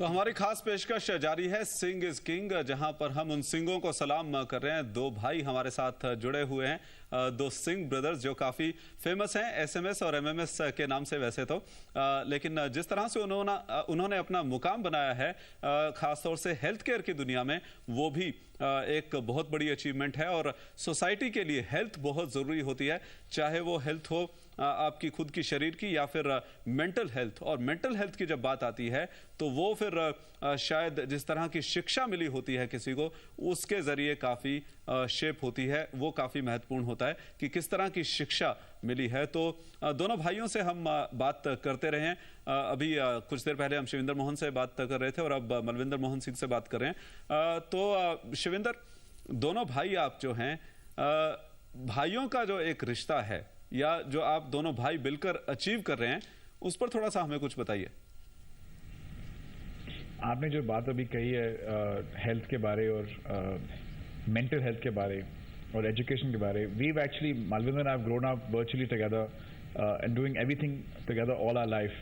तो हमारी खास पेशकश जारी है सिंग इज किंग, जहां पर हम उन सिंगों को सलाम कर रहे हैं। दो भाई हमारे साथ जुड़े हुए हैं, दो सिंह ब्रदर्स जो काफ़ी फेमस हैं एसएमएस और एमएमएस के नाम से वैसे तो, लेकिन जिस तरह से उन्होंने अपना मुकाम बनाया है खासतौर से हेल्थ केयर की दुनिया में, वो भी एक बहुत बड़ी अचीवमेंट है। और सोसाइटी के लिए हेल्थ बहुत ज़रूरी होती है, चाहे वो हेल्थ हो आपकी खुद की शरीर की या फिर मेंटल हेल्थ। और मेंटल हेल्थ की जब बात आती है तो वो फिर शायद जिस तरह की शिक्षा मिली होती है किसी को, उसके जरिए काफ़ी शेप होती है। वो काफ़ी महत्वपूर्ण होता है कि किस तरह की शिक्षा मिली है। तो दोनों भाइयों से हम बात करते रहे हैं। अभी कुछ देर पहले हम शिविंदर मोहन से बात कर रहे थे और अब मलविंदर मोहन सिंह से बात कर रहे हैं। तो शिविंदर, दोनों भाई आप जो हैं, भाइयों का जो एक रिश्ता है या जो आप दोनों भाई मिलकर अचीव कर रहे हैं, उस पर थोड़ा सा हमें कुछ बताइए। आपने जो बात अभी कही है हेल्थ के बारे और मेंटल हेल्थ के बारे और एजुकेशन के बारे, we've actually, Malvinder and I have grown up virtually together and doing everything together all our life.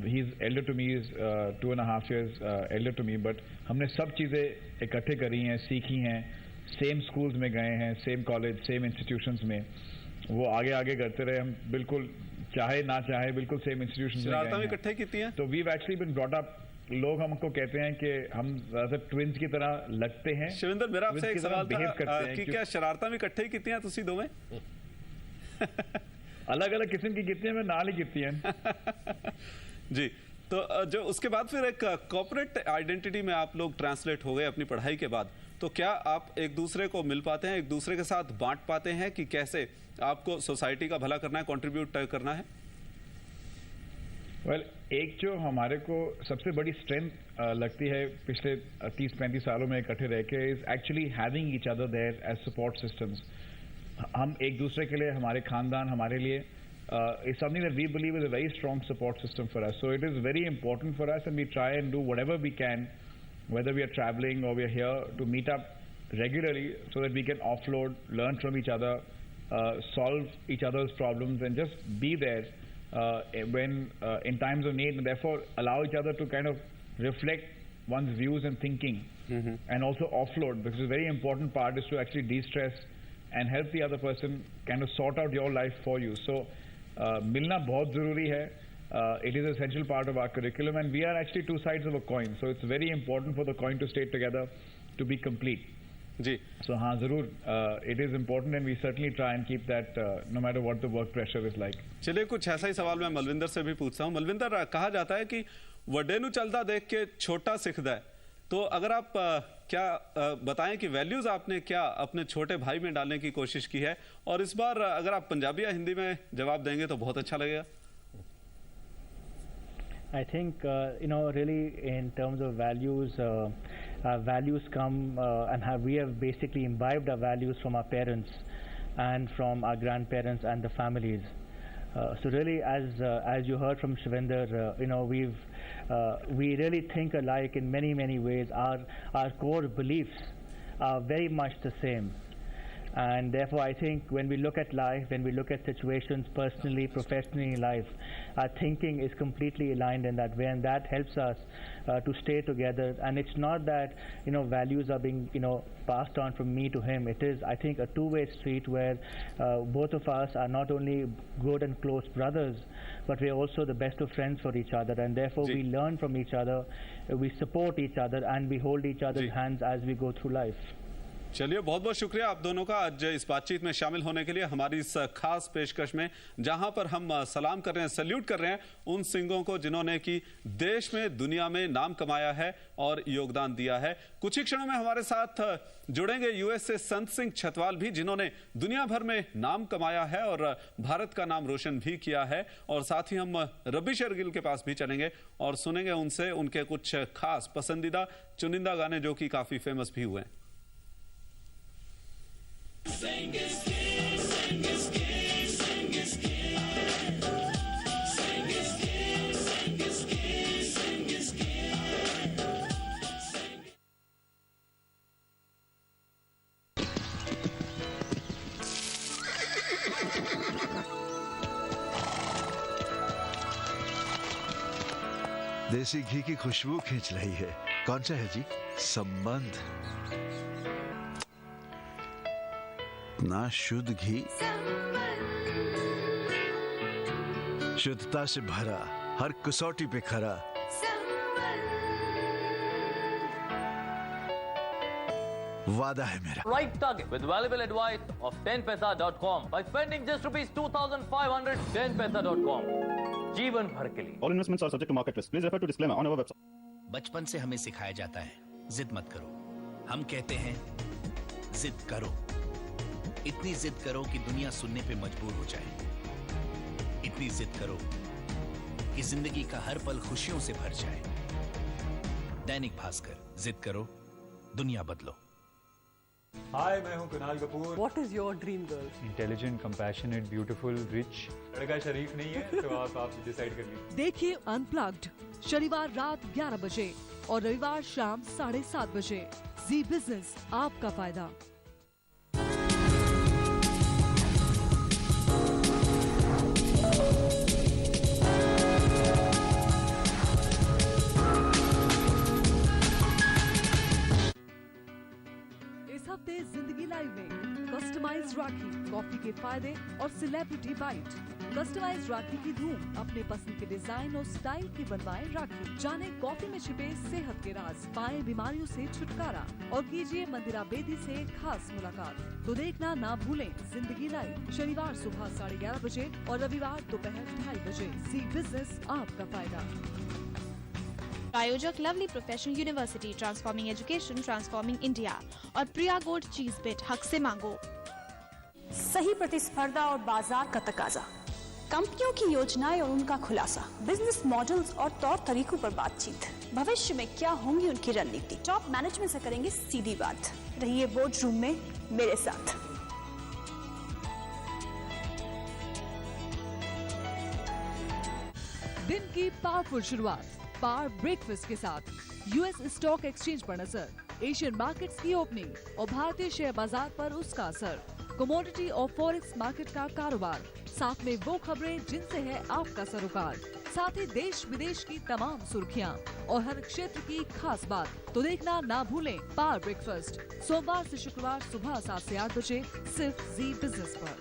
He's elder to me, he's 2.5 years elder to me, but हमने सब चीज़ें इकट्ठे करी हैं, सीखी हैं, सेम स्कूल्स में गए हैं, सेम कॉलेज, सेम इंस्टीट्यूशंस में। वो आगे आगे करते रहे, हम बिल्कुल चाहे ना चाहे बिल्कुल सेम इंस्टीट्यूशंस में गए हैं। इकट्ठे की हैं। तो we've actually been brought up, लोग हमको कहते हैं कि हम ट्विंस की तरह लगते हैं। शिविंदर, मेरा आपसे एक सवाल था कि क्या शरारता भी इकट्ठे की हैं तुसी दोवें? अलग अलग किस्म की कितनी हैं, मैं नाल ही कितनी हैं। जी, तो जो उसके बाद फिर एक कॉर्पोरेट आइडेंटिटी में आप लोग ट्रांसलेट हो गए अपनी पढ़ाई के बाद, तो क्या आप एक दूसरे को मिल पाते हैं, एक दूसरे के साथ बांट पाते हैं कि कैसे आपको सोसाइटी का भला करना है, कंट्रीब्यूट करना है? वेल, एक जो हमारे को सबसे बड़ी स्ट्रेंथ लगती है पिछले 30-35 सालों में इकट्ठे रह के, is actually having each other there as support systems. हम एक दूसरे के लिए, हमारे खानदान हमारे लिए is something that we believe is a very strong support system for us. So it is very important for us, and we try and do whatever we can, whether we are traveling or we are here, to meet up regularly so that we can offload, learn from each other, solve each other's problems, and just be there when in times of need, and therefore allow each other to kind of reflect one's views and thinking, and also offload, because a very important part is to actually de-stress and help the other person kind of sort out your life for you. So milna bahut zaruri hai. It is an essential part of our curriculum, and we are actually two sides of a coin, so it's very important for the coin to stay together to be complete. Ji, so हाँ जरूर, it is important and we certainly try and keep that no matter what the work pressure is like. चलिए, कुछ ऐसा ही सवाल मैं मलविंदर से भी पूछता हूँ। मलविंदर, कहा जाता है कि वड्डे नू चलता देख के छोटा सिखदा है, तो अगर आप क्या बताएं कि वैल्यूज आपने क्या अपने छोटे भाई में डालने की कोशिश की है? और इस बार अगर आप पंजाबी या हिंदी में जवाब देंगे तो बहुत अच्छा लगेगा। I think, really in terms of values, values come and we have basically imbibed our values from our parents and from our grandparents and the families. So really, as you heard from Shivinder, we really think alike in many ways. Our core beliefs are very much the same. And therefore, I think when we look at life, when we look at situations personally, professionally in life, our thinking is completely aligned in that way, and that helps us to stay together. And it's not that values are being passed on from me to him. It is, I think, a two-way street where both of us are not only good and close brothers, but we're also the best of friends for each other. And therefore, we learn from each other, we support each other, and we hold each other's hands as we go through life. चलिए, बहुत बहुत शुक्रिया आप दोनों का आज इस बातचीत में शामिल होने के लिए, हमारी इस खास पेशकश में, जहां पर हम सलाम कर रहे हैं, सल्यूट कर रहे हैं उन सिंगों को जिन्होंने कि देश में, दुनिया में नाम कमाया है और योगदान दिया है। कुछ ही क्षणों में हमारे साथ जुड़ेंगे यूएस से संत सिंह छतवाल भी, जिन्होंने दुनिया भर में नाम कमाया है और भारत का नाम रोशन भी किया है। और साथ ही हम रबी शेरगिल के पास भी चलेंगे और सुनेंगे उनसे उनके कुछ खास पसंदीदा चुनिंदा गाने जो कि काफी फेमस भी हुए हैं। Sing is king, sing is king, sing is king. Sing is king, sing is king, sing is king. देसी घी की खुशबू खींच रही है। कौन सा है जी? संबंध। ना शुद्ध घी, शुद्धता से भरा, हर कसौटी पे खरा। वादा है मेरा। Right target with valuable advice of 10paisa.com by spending just rupees 2,500. 10paisa.com. जीवन भर के लिए। All investments are subject to market risk. Please refer to disclaimer on our website. बचपन से हमें सिखाया जाता है, जिद मत करो। हम कहते हैं जिद करो। इतनी जिद करो कि दुनिया सुनने पे मजबूर हो जाए। इतनी जिद करो कि जिंदगी का हर पल खुशियों से भर जाए। दैनिक भास्कर, जिद करो, दुनिया बदलो। हाय, मैं हूं Kunal Kapoor. What is your dream girl? Intelligent, compassionate, beautiful, rich. लड़का शरीफ नहीं है तो आप डिसाइड कर लीजिए। देखिए अनप्लग्ड शनिवार रात 11 बजे और रविवार शाम 7:30 बजे। जी बिजनेस, आपका फायदा। इस हफ्ते जिंदगी लाइव में कस्टमाइज्ड राखी, कॉफी के फायदे और सेलिब्रिटी बाइट। कस्टमाइज्ड राखी की धूम, अपने पसंद के डिजाइन और स्टाइल की बनवाएं राखी। जाने कॉफी में छिपे सेहत के राज, पाएं बीमारियों से छुटकारा और कीजिए मंदिरा बेदी से खास मुलाकात। तो देखना ना भूलें जिंदगी लाइव, शनिवार सुबह 11:30 बजे और रविवार दोपहर 2:30 बजे। जी बिजनेस, आपका फायदा। प्रायोजक lovely professional university, transforming education, transforming India और प्रिया गोल्ड चीज बिट। हक से मांगो। सही प्रतिस्पर्धा और बाजार का तकाजा, कंपनियों की योजनाएं और उनका खुलासा, बिजनेस मॉडल्स और तौर तरीकों पर बातचीत। भविष्य में क्या होंगी उनकी रणनीति, टॉप मैनेजमेंट से करेंगे सीधी बात। रहिए बोर्ड रूम में मेरे साथ। दिन की पावरफुल शुरुआत पावर ब्रेकफास्ट के साथ। यूएस स्टॉक एक्सचेंज पर नजर, एशियन मार्केट्स की ओपनिंग और भारतीय शेयर बाजार पर उसका असर, कमोडिटी और फॉरेक्स मार्केट का कारोबार, साथ में वो खबरें जिनसे है आपका सरोकार, साथ ही देश विदेश की तमाम सुर्खियां और हर क्षेत्र की खास बात। तो देखना ना भूलें पावर ब्रेकफास्ट, सोमवार से शुक्रवार सुबह 7 से 8 बजे, सिर्फ जी बिजनेस पर।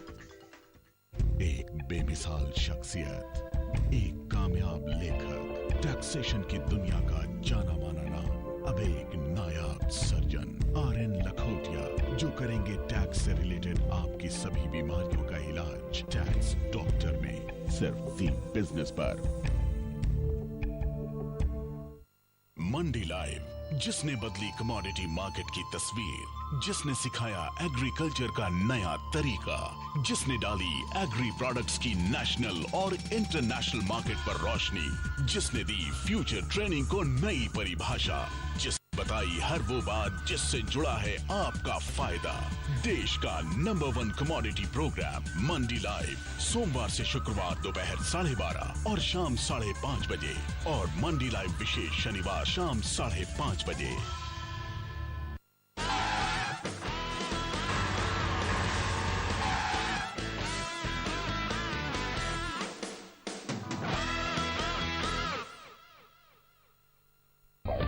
एक बेमिसाल शख्सियत, एक कामयाब लेखक, टैक्सेशन की दुनिया का जाना माना नाम, अब एक नायाब सर्जन RN लखोटिया, जो करेंगे टैक्स से रिलेटेड आपकी सभी बीमारियों का इलाज टैक्स डॉक्टर में, सिर्फ जी बिजनेस पर। मंडी लाइव, जिसने बदली कमोडिटी मार्केट की तस्वीर, जिसने सिखाया एग्रीकल्चर का नया तरीका, जिसने डाली एग्री प्रोडक्ट्स की नेशनल और इंटरनेशनल मार्केट पर रोशनी, जिसने दी फ्यूचर ट्रेनिंग को नई परिभाषा, जिसने बताई हर वो बात जिससे जुड़ा है आपका फायदा। देश का नंबर 1 कमोडिटी प्रोग्राम मंडी लाइव, सोमवार से शुक्रवार दोपहर 12:30 और शाम 5:30 बजे, और मंडी लाइव विशेष शनिवार शाम 5:30 बजे।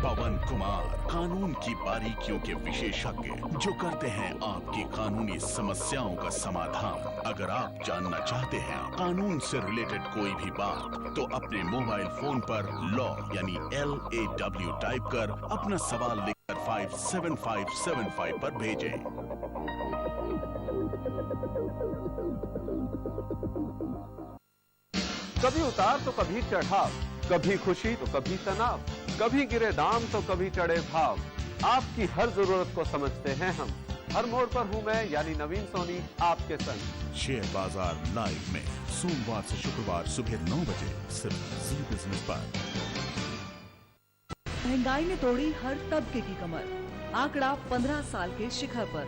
पवन कुमार, कानून की बारीकियों के विशेषज्ञ, जो करते हैं आपकी कानूनी समस्याओं का समाधान। अगर आप जानना चाहते हैं कानून से रिलेटेड कोई भी बात, तो अपने मोबाइल फोन पर लॉ यानी LAW टाइप कर अपना सवाल लिखकर 57575 पर भेजें। कभी उतार तो कभी चढ़ाव, कभी खुशी तो कभी तनाव, कभी गिरे दाम तो कभी चढ़े भाव। आपकी हर जरूरत को समझते हैं हम, हर मोड़ पर हूं मैं यानी नवीन सोनी आपके संग। शेयर बाजार लाइव में सोमवार से शुक्रवार सुबह 9 बजे, सिर्फ जी बिजनेस पर। महंगाई ने तोड़ी हर तबके की कमर, आंकड़ा 15 साल के शिखर पर।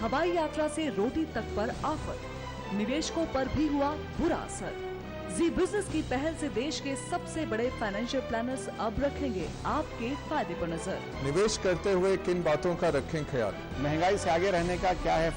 हवाई यात्रा से रोटी तक पर आफत, निवेशकों पर भी हुआ बुरा असर। जी बिजनेस की पहल से देश के सबसे बड़े फाइनेंशियल प्लानर्स अब रखेंगे आपके फायदे पर नजर। निवेश करते हुए किन बातों का रखें ख्याल, महंगाई से आगे रहने का क्या है